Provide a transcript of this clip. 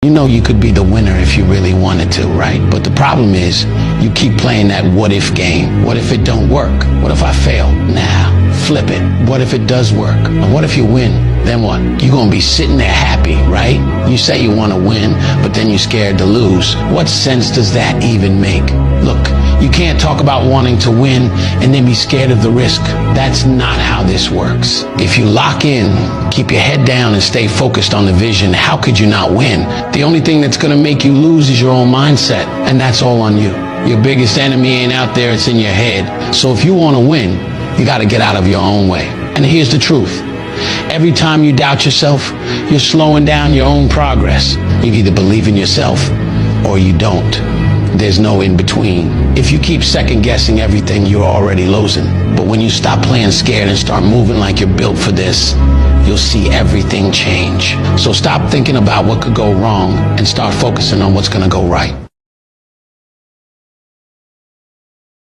You know you could be the winner if you really wanted to, right? But the problem is you keep playing that what if game. What if it don't work? What if I fail? Nah, flip it. What if it does work? And what if you win? Then what? You're gonna be sitting there happy, right? You say you wanna win, but then you're scared to lose. What sense does that even make? Look, you can't talk about wanting to win and then be scared of the risk. That's not how this works. If you lock in, keep your head down and stay focused on the vision, how could you not win? The only thing that's gonna make you lose is your own mindset, and that's all on you. Your biggest enemy ain't out there, it's in your head. So if you wanna win, you gotta get out of your own way. And here's the truth. Every time you doubt yourself, you're slowing down your own progress. You either believe in yourself or you don't. There's no in between. If you keep second guessing everything, you're already losing. But when you stop playing scared and start moving like you're built for this, you'll see everything change. So stop thinking about what could go wrong and start focusing on what's gonna go right.